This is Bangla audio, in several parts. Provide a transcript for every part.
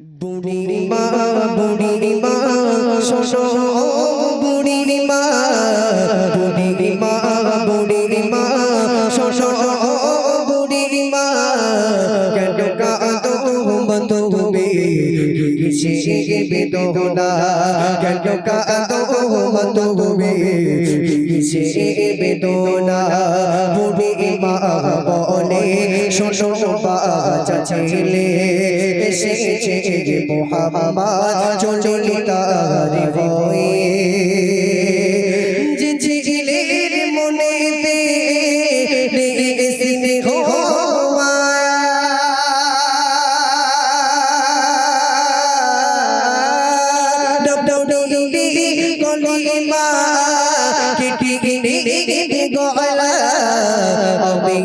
বুড়িমা বুড়িমা শোনো বুড়িমা বুড়িমা বুড়িমা শোনো বুড়িমা কেন কাঁদো বন্ধু কিসে বেদনা কেন কাঁদো বন্ধু কিসে বেদনা বুড়িমা বলে শোনো বাচ্চা ছেলে এসেছে মোহাম্মদ চলে তার ভয়ে যে ছেলের মনেতে স্নেহ কলিমা কেটে গলা আমি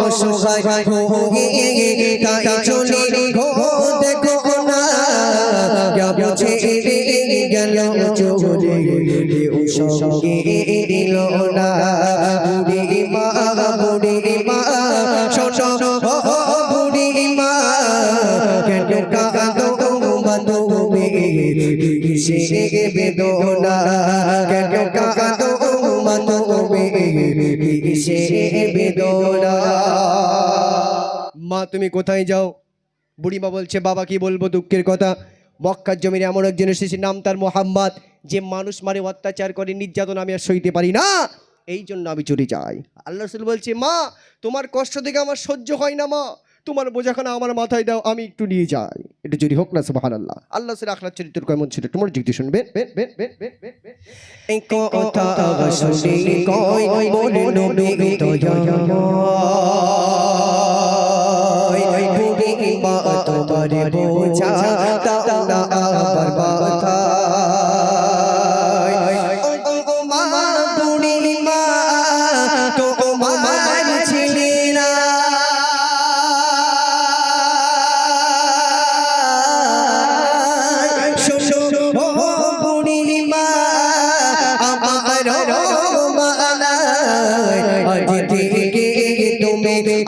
অসহায় হয়ে তাই চলে দেখো না বুঝে গেল চলে সঙ্গে দিল না বুড়িমা বুড়িমা শোনো বুড়িমা কেন কাঁদো বান্ধবী কিসে বেদনা কেন কাঁদো বান্ধবী কিসে বেদনা। মা তুমি কোথায় যাও? বুড়িমা বলছে বাবা কি বলবো দুঃখের কথা, মক্কার জমিনে এমন একজন এসেছে নাম তার মোহাম্মদ, যে মানুষ মারে অত্যাচার করে নির্যাতন আমি আর সইতে পারি না, এই জন্য আমি চলে যাই। আল্লাহ রাসূল বলছে মা তোমার কষ্ট দেখে আমার সহ্য হয় না, মা তোমার বোঝাখানা আমার মাথায় দাও আমি একটু নিয়ে যাই, এটা যদি হোক না সুবহানাল্লাহ। আল্লাহ রাসূল আখলাক চরিত্র কেমন ছিল তোমরা জিজ্ঞেস শুনবে। এই কথা শুনে কই বলে নবী দয়াময় বুড়িমা তোমার বোঝা দাও না আবার বাধা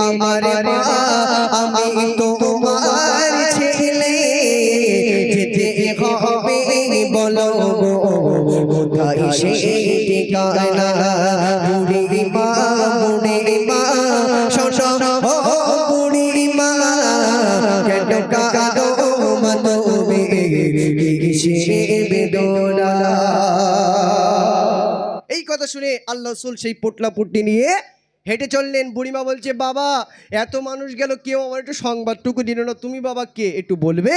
আমার মা আমি তোমার ছেলে যেতে হবে বলো কোথায় সেই ঠিকানা বুড়িমা বুড়িমা শোনো বুড়িমা কেন কাঁদো বান্ধবী কিসে বেদনা। এই কথা শুনে আল্লাহ রাসূল সেই পোটলা পুটলি নিয়ে হেঁটে চললেন। বুড়িমা বলছে বাবা এত মানুষ গেল কেউ আমার একটু সংবাদটুকু দিল না, তুমি বাবা কে একটু বলবে,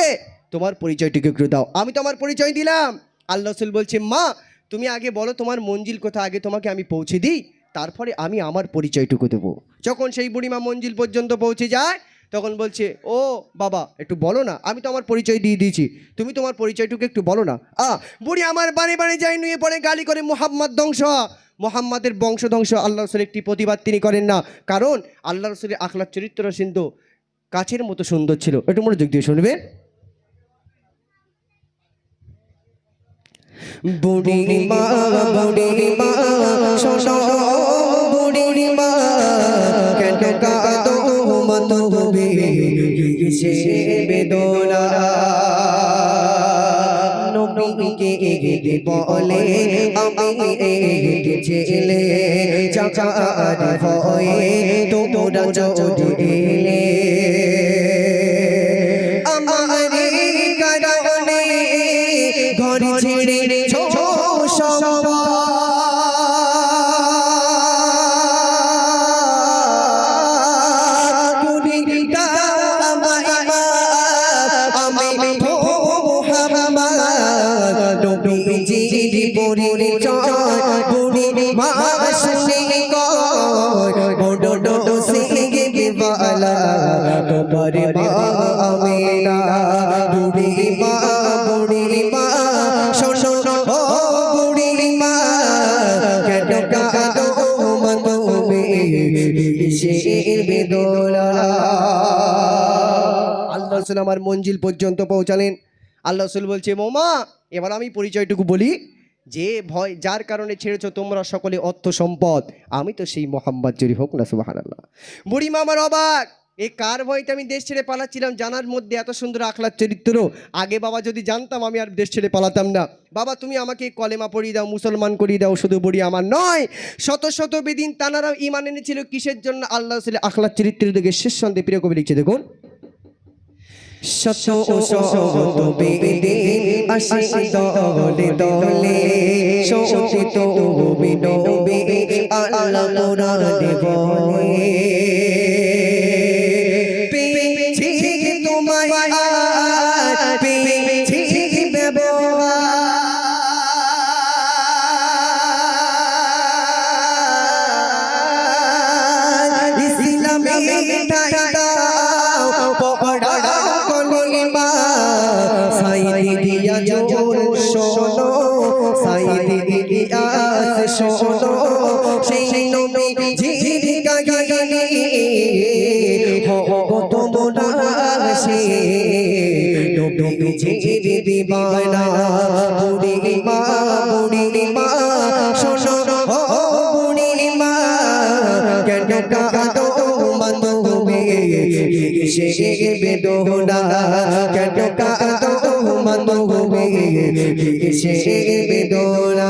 তোমার পরিচয়টুকু একটু দাও। আমি তো আমার পরিচয় দিলাম। আল্লাহ রাসূল বলছে মা তুমি আগে বলো তোমার মঞ্জিল কোথায়, আগে তোমাকে আমি পৌঁছে দিই তারপরে আমি আমার পরিচয়টুকু দেবো। যখন সেই বুড়িমা মঞ্জিল পর্যন্ত পৌঁছে যায় তখন বলছে ও বাবা একটু বলো না, আমি তো আমার পরিচয় দিয়ে দিয়েছি, তুমি তোমার পরিচয়টুকু একটু বলো না। বুড়ি আমার বাড়ি বাড়ি যাই নুয়ে পড়ে গালি করে মোহাম্মদ ধ্বংস, মোহাম্মদের বংশ ধ্বংস। আল্লাহ রাসূলের একটি প্রতিবাদ তিনি করেন না, কারণ আল্লাহ রাসূলের আখলাক চরিত্র সিন্ধু কাছের মতো সুন্দর ছিল। একটু মনোযোগ দিয়ে শুনবে। বুড়িমা বুড়িমা শোনো বুড়িমা কেন কাঁদো বান্ধবী কিসে বেদনা নবীকে বলে আমি একটি ছেলে চাচার ভয়ে তোমরা যদি এলে আমার কারণে ঘর ছেড়ে আল্লাহ রাসূল আমার মঞ্জিল পর্যন্ত পৌঁছালেন। আল্লাহ রাসূল বলছে মোমা এবার আমি পরিচয়টুকু বলি, যে ভয় যার কারণে ছেড়েছো তোমরা সকলে অর্থ সম্পদ, আমি তো সেই মোহাম্মদ, জোরে হোক না সুবহানাল্লাহ। বুড়িমা আমার অবাক, এই কার ভয়তে আমি দেশ ছেড়ে পালাচ্ছিলাম জানার মধ্যে এত সুন্দর আখলার চরিত্র। আগে বাবা যদি জানতাম আমি আর দেশ ছেড়ে পালাতাম না। বাবা তুমি আমাকে কলেমা পড়িয়ে দাও, মুসলমান করিয়ে দাও। শুধু বড়ি আমার নয়, শত শত বেদিন তানারা ইমান এনেছিল কিসের জন্য? আল্লাহ রাসূলের আখলার চরিত্র দেখে। শেষ সন্দেহ প্রিয় কবি লিখছে দেখুন, শত শত বেদিন আসে দলে দলে, শোষিত বিনবে আল্লাহ কোরআনে বলে, পেয়েছি তোমায় আজ, পেয়েছি ব্যবহার, ইসলামে দাও পড়া কলিমা, সাইদি দিয়া জোর শোনো, সাইদি দিয়া শোনো, সেই নবীজির কাহিনী হবো তোমরা সে, নবীজির দিবানা বুড়িমা, বুড়িমা শোনো বুড়িমা, কেন কাঁদো বান্ধবী সে বেদনা, কেন কাঁদো বান্ধবী সে বেদনা।